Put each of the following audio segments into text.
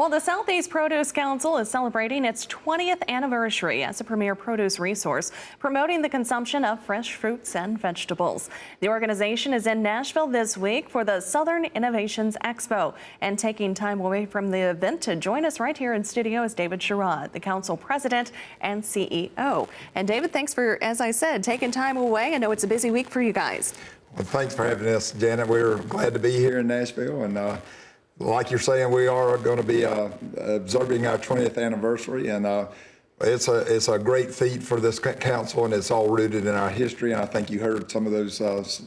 Well, the Southeast Produce Council is celebrating its 20th anniversary as a premier produce resource, promoting the consumption of fresh fruits and vegetables. The organization is in Nashville this week for the Southern Innovations Expo, and taking time away from the event to join us right here in studio is David Sherrod, the council president and CEO. And David, thanks for, as I said, taking time away. I know it's a busy week for you guys. Well, thanks for having us, Janet. We're glad to be here in Nashville, and like you're saying, we are going to be observing our 20th anniversary, and it's a great feat for this council, and it's all rooted in our history. And I think you heard some of those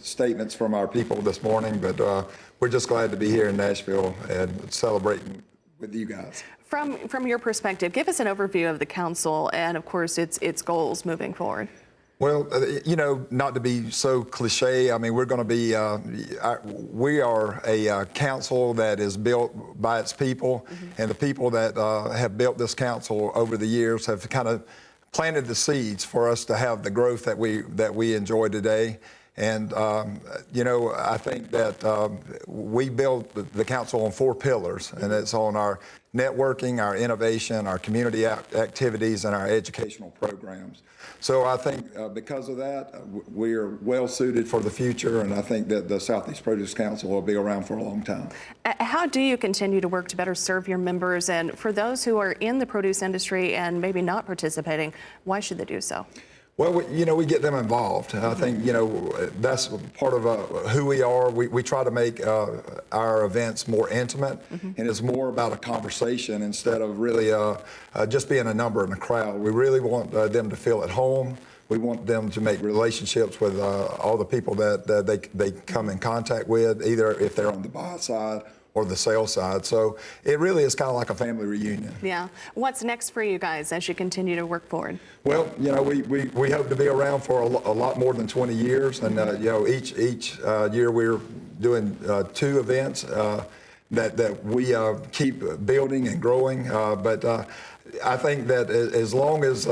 statements from our people this morning, but we're just glad to be here in Nashville and celebrating with you guys. From your perspective, give us an overview of the council and, of course, its goals moving forward. Well, you know, not to be so cliche, I mean, we're going to be, we are a council that is built by its people, and the people that have built this council over the years have kind of planted the seeds for us to have the growth that we enjoy today. And, you know, I think that we built the council on 4 pillars, and it's on our networking, our innovation, our community activities, and our educational programs. So I think because of that, we are well suited for the future, and I think that the Southeast Produce Council will be around for a long time. How do you continue to work to better serve your members? And for those who are in the produce industry and maybe not participating, why should they do so? Well, you know, we get them involved. I think, you know, that's part of who we are. We try to make our events more intimate, and it's more about a conversation instead of really just being a number in a crowd. We really want them to feel at home. We want them to make relationships with all the people that they come in contact with, either if they're on the buy side or the sales side. So it really is kind of like a family reunion. Yeah. What's next for you guys as you continue to work forward? Well, you know, we hope to be around for a lot more than 20 years. And, you know, each year we're doing 2 events that we keep building and growing. But I think that as long as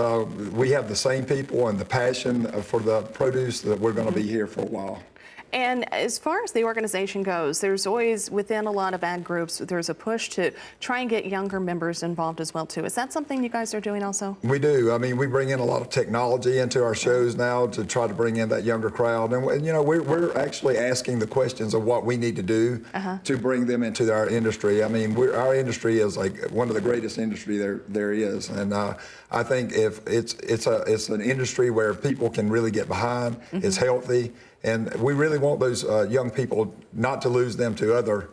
we have the same people and the passion for the produce, that we're going to be here for a while. And as far as the organization goes, there's always, within a lot of ag groups, there's a push to try and get younger members involved as well, too. Is that something you guys are doing also? We do. I mean, we bring in a lot of technology into our shows now to try to bring in that younger crowd. And you know, we're actually asking the questions of what we need to do to bring them into our industry. I mean, our industry is like one of the greatest industry there is. And I think if it's an industry where people can really get behind, it's healthy. And we really want those young people not to lose them to other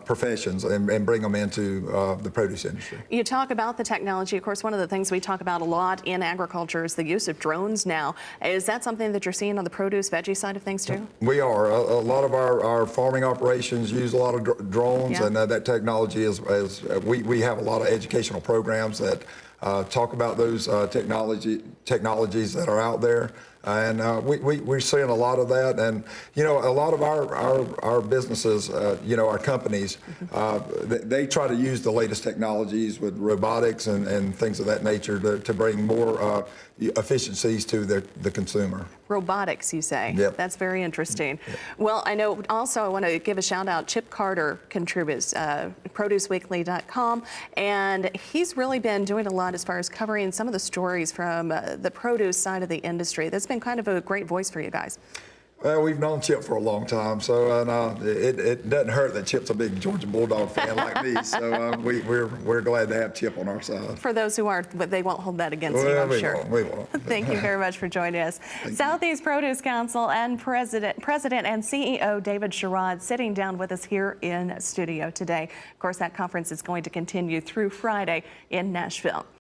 professions and bring them into the produce industry. You talk about the technology. Of course, one of the things we talk about a lot in agriculture is the use of drones now. Is that something that you're seeing on the produce, veggie side of things too? We are. A lot of our farming operations use a lot of drones, and that technology we have a lot of educational programs that talk about those technologies that are out there. And we're seeing a lot of that, and you know, a lot of our businesses, you know, our companies, they try to use the latest technologies with robotics and things of that nature to bring more efficiencies to the consumer. Robotics, you say? Yep. That's very interesting. Yep. Well, I know also I want to give a shout out. Chip Carter contributes produceweekly.com, and he's really been doing a lot as far as covering some of the stories from the produce side of the industry. That's been kind of a great voice for you guys. Well, we've known Chip for a long time, so it doesn't hurt that Chip's a big Georgia Bulldog fan like me. So we're glad to have Chip on our side. For those who aren't, but they won't hold that against you, I'm sure. We won't. Thank you very much for joining us. Southeast Produce Council and President and CEO David Sherrod sitting down with us here in studio today. Of course, that conference is going to continue through Friday in Nashville.